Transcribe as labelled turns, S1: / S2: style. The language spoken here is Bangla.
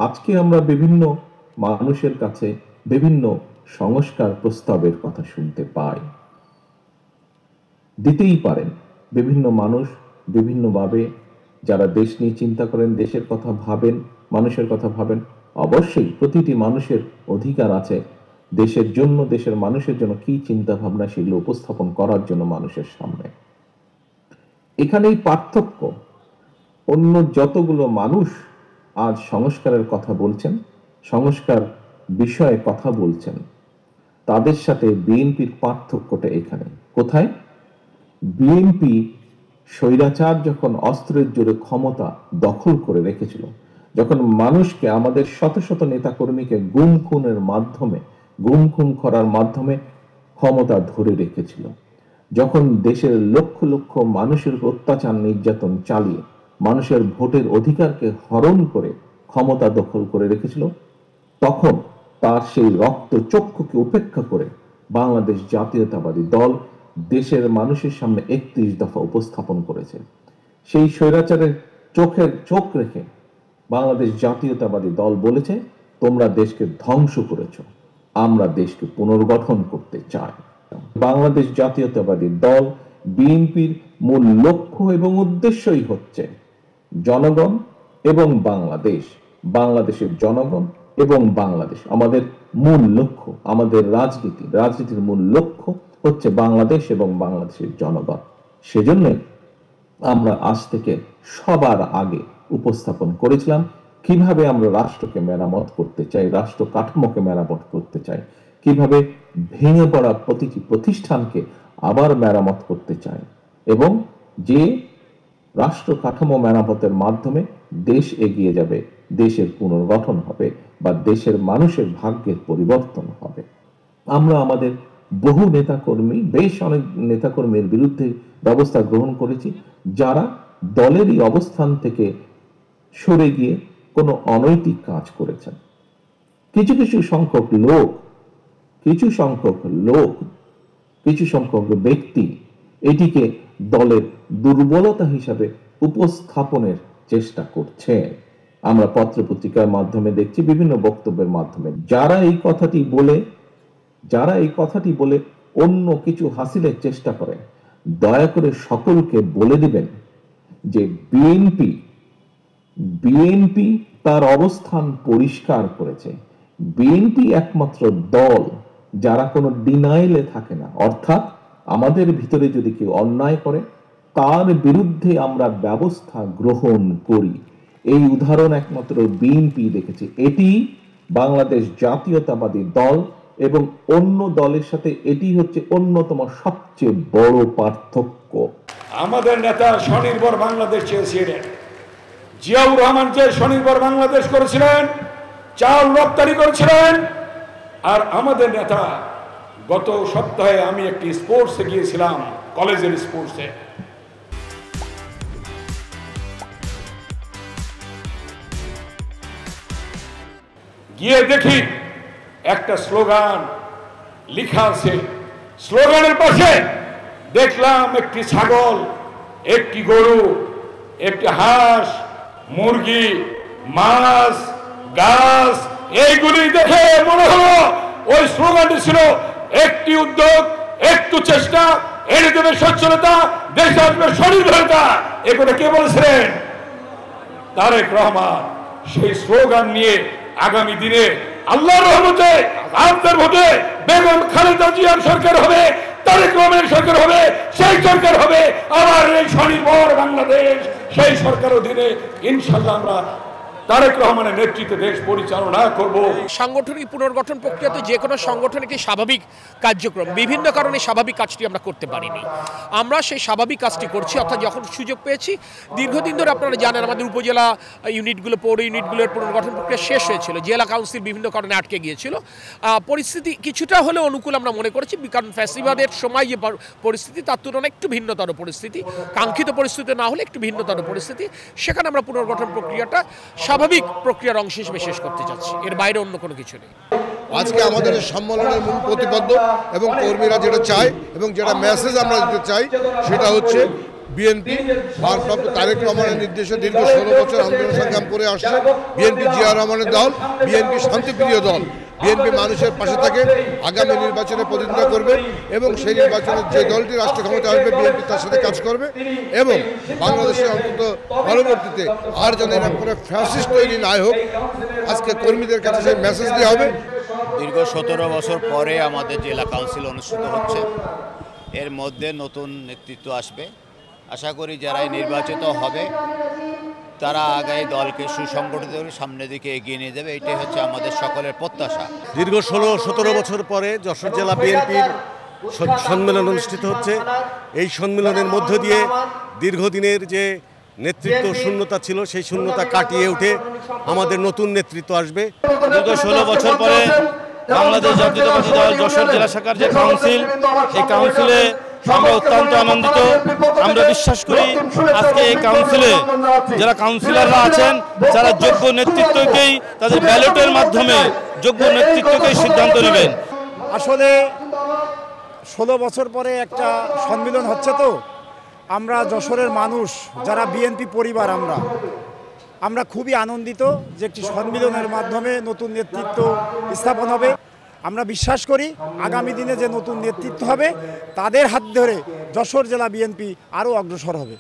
S1: আজকে আমরা বিভিন্ন মানুষের কাছে বিভিন্ন সংস্কার প্রস্তাবের কথা শুনতে পাই। দিতেই পারেন, বিভিন্ন মানুষ বিভিন্নভাবে যারা দেশ নিয়ে চিন্তা করেন, দেশের কথা ভাবেন, মানুষের কথা ভাবেন। অবশ্যই প্রতিটি মানুষের অধিকার আছে দেশের জন্য, দেশের মানুষের জন্য কি চিন্তা ভাবনা সেগুলো উপস্থাপন করার জন্য মানুষের সামনে। এখানেই পার্থক্য। অন্য যতগুলো মানুষ আজ সংস্কারের কথা বলছেন, সংস্কার বিষয়ে কথা বলছেন, তাদের সাথে বিএনপির পার্থক্যটা এখানে। কোথায়? বিএনপি স্বৈরাচার যখন অস্ত্রের জোরে ক্ষমতা দখল করে রেখেছিল, যখন মানুষকে, আমাদের শত শত নেতাকর্মীকে গুম খুন করার মাধ্যমে ক্ষমতা ধরে রেখেছিল, যখন দেশের লক্ষ লক্ষ মানুষের অত্যাচার নির্যাতন চালিয়ে মানুষের ভোটের অধিকারকে হরণ করে ক্ষমতা দখল করে রেখেছিল, তখন তার সেই রক্তচক্ষুকে উপেক্ষা করে বাংলাদেশ জাতীয়তাবাদী দল দেশের মানুষের সামনে 31 দফা উপস্থাপন করেছে। সেই স্বৈরাচারের চোখ রেখে বাংলাদেশ জাতীয়তাবাদী দল বলেছে, তোমরা দেশকে ধ্বংস করেছ, আমরা দেশকে পুনর্গঠন করতে চাই। বাংলাদেশ জাতীয়তাবাদী দল বিএনপির মূল লক্ষ্য এবং উদ্দেশ্যই হচ্ছে জনগণ এবং বাংলাদেশ, বাংলাদেশের জনগণ এবং বাংলাদেশ। আমাদের মূল লক্ষ্য, আমাদের রাজনীতির মূল লক্ষ্য হচ্ছে বাংলাদেশ এবং বাংলাদেশের জনগণ। সেজন্য আমরা আজ থেকে সবার আগে উপস্থাপন করেছিলাম কিভাবে আমরা রাষ্ট্রকে মেরামত করতে চাই, রাষ্ট্র কাঠামোকে মেরামত করতে চাই, কিভাবে ভেঙে পড়া প্রতিটি প্রতিষ্ঠানকে আবার মেরামত করতে চাই, এবং যে রাষ্ট্র কাঠামো মেরামতের মাধ্যমে দেশ এগিয়ে যাবে, দেশের পুনর্গঠন হবে বা দেশের মানুষের ভাগ্যের পরিবর্তন হবে। আমরা আমাদের বহু নেতাকর্মী, বেশ অনেক নেতাকর্মীর বিরুদ্ধে ব্যবস্থা গ্রহণ করেছি, যারা দলেরই অবস্থান থেকে সরে গিয়ে কোনো অনৈতিক কাজ করেছেন। কিছু সংখ্যক ব্যক্তি এটিকে দলের দুর্বলতা হিসাবে উপস্থাপনের চেষ্টা করছে। আমরা পত্রপত্রিকার মাধ্যমে দেখছি, বিভিন্ন বক্তব্যের মাধ্যমে যারা এই কথাটি বলে অন্য কিছু হাসিলের চেষ্টা করে, দয়া করে সকলকে বলে দিবেন যে বিএনপি তার অবস্থান পরিষ্কার করেছে। বিএনপি একমাত্র দল যারা কোনো ডিনাইলে থাকে না, অর্থাৎ আমাদের ভিতরে যদি কেউ অন্যায় করে তার বিরুদ্ধে আমরা ব্যবস্থা গ্রহণ করি। এই উদাহরণ একমাত্র বিএনপি দেখেছে। এটি বাংলাদেশ জাতীয়তাবাদী দল এবং অন্য দলের সাথে এটি হচ্ছে অন্যতম সবচেয়ে বড় পার্থক্য।
S2: আমাদের নেতা স্বনির্ভর বাংলাদেশ চেয়েছিলেন, জিয়াউর রহমান যে স্বনির্ভর বাংলাদেশ করেছিলেন, চাল রপ্তানি করেছিলেন। আর আমাদের নেতা, গত সপ্তাহে আমি একটি স্পোর্টসে গিয়েছিলাম, কলেজের স্পোর্টসে, গিয়ে দেখি একটা স্লোগান লেখা আছে। স্লোগানের পাশে দেখলাম একটি ছাগল, একটি গরু, একটি হাঁস, মুরগি, মাছ, গাছ। এইগুলি দেখে মনে হলো ওই স্লোগানটি ছিল একটি উদ্যোগ, একটু চেষ্টা, এনে দেবে সচ্ছলতা, দেশ আসবে স্বনির্ভরতা। এগুলো কে বলেছিলেন? তারেক রহমান। সেই স্লোগান নিয়ে আগামী দিনে আল্লাহর রহমতে আপনার ভোটে বেগম খালেদা জিয়ার সরকার হবে, তারেক রহমানের সরকার হবে, সেই সরকার হবে আবার এই স্বনির্ভর বাংলাদেশ। সেই সরকার অধীনে ইনশাআল্লাহ আমরা তারেক রহমানের নেতৃত্বে দেশ পরিচালনা করব।
S3: সাংগঠনিক পুনর্গঠন প্রক্রিয়াতে যে কোনো সংগঠনের একটি স্বাভাবিক কার্যক্রম, বিভিন্ন কারণে স্বাভাবিক কাজটি আমরা করতে পারিনি। আমরা সেই স্বাভাবিক কাজটি করছি, অর্থাৎ যখন সুযোগ পেয়েছি। দীর্ঘদিন ধরে আপনারা জানেন আমাদের উপজেলা ইউনিটগুলো, পৌর ইউনিটগুলোর পুনর্গঠন প্রক্রিয়া শেষ হয়েছিল, জেলা কাউন্সিল বিভিন্ন কারণে আটকে গিয়েছিল। পরিস্থিতি কিছুটা হলেও অনুকূল আমরা মনে করেছি, কারণ ফ্যাসিবাদের সময় যে পরিস্থিতি তার তুলনায় একটু ভিন্নতর পরিস্থিতি, কাঙ্ক্ষিত পরিস্থিতি না হলে একটু ভিন্নতর পরিস্থিতি। সেখানে আমরা পুনর্গঠন প্রক্রিয়াটা স্বাভাবিক প্রক্রিয়ার অংশ হিসেবে শেষ করতে যাচ্ছি, এর বাইরে অন্য কোনো কিছু নেই।
S4: আজকে আমাদের সম্মেলনের মূল প্রতিপাদ্য এবং কর্মীরা যেটা চায় এবং যেটা মেসেজ আমরা দিতে চাই সেটা হচ্ছে বিএনপি ভারপ্রাপ্ত তারেক রহমানের নির্দেশে দীর্ঘ 16 বছর আন্দোলন সংগ্রাম করে আসছে। বিএনপি জিয়া রহমানের দল, বিএনপি শান্তিপ্রিয় দল। বিএনপি মানুষের পাশে থাকে, আগামী নির্বাচনে প্রতিদ্বন্দ্বিতা করবে এবং সেই নির্বাচনে যে দলটি রাষ্ট্র ক্ষমতা আসবে বিএনপি তার সাথে কাজ করবে এবং বাংলাদেশে অন্তত পরবর্তীতে আর যেন এরকম করে ফ্যাসিস্ট তৈরি না হোক, আজকে কর্মীদের কাছে সেই মেসেজ দেওয়া হবে।
S5: দীর্ঘ 17 বছর পরে আমাদের জেলা কাউন্সিল অনুষ্ঠিত হচ্ছে। এর মধ্যে নতুন নেতৃত্ব আসবে। আশা করি যারাই নির্বাচিত হবে তারা আগামী দলকে সুসংগঠিত করে সামনের দিকে এগিয়ে নিয়ে যাবে, এটাই হচ্ছে আমাদের সকলের প্রত্যাশা।
S6: দীর্ঘ 16-17 বছর পরে যশোর জেলা বিএনপির সম্মেলন অনুষ্ঠিত হচ্ছে। এই সম্মেলনের মধ্য দিয়ে দীর্ঘদিনের যে নেতৃত্ব শূন্যতা ছিল সেই শূন্যতা কাটিয়ে উঠে আমাদের নতুন নেতৃত্ব আসবে।
S7: দীর্ঘ 16 বছর পরে বাংলাদেশ জাতীয়তাবাদী দল যশোর জেলা শাখার যে কাউন্সিল, এই কাউন্সিলে আমরা অত্যন্ত আনন্দিত। আমরা বিশ্বাস করি আজকে এই কাউন্সিলে যারা কাউন্সিলররা আছেন যারা যোগ্য নেতৃত্বকেই তাদের ব্যালটের মাধ্যমে যোগ্য নেতৃত্বকেই সিদ্ধান্ত নেবেন।
S8: আসলে 16 বছর পরে একটা সম্মেলন হচ্ছে, তো আমরা যশোরের মানুষ যারা বিএনপি পরিবার আমরা খুবই আনন্দিত যে একটি সম্মেলনের মাধ্যমে নতুন নেতৃত্ব স্থাপন হবে। আমরা বিশ্বাস করি আগামী দিনে যে নতুন নেতৃত্ব হবে তাদের হাত ধরে যশোর জেলা বিএনপি আরও অগ্রসর হবে।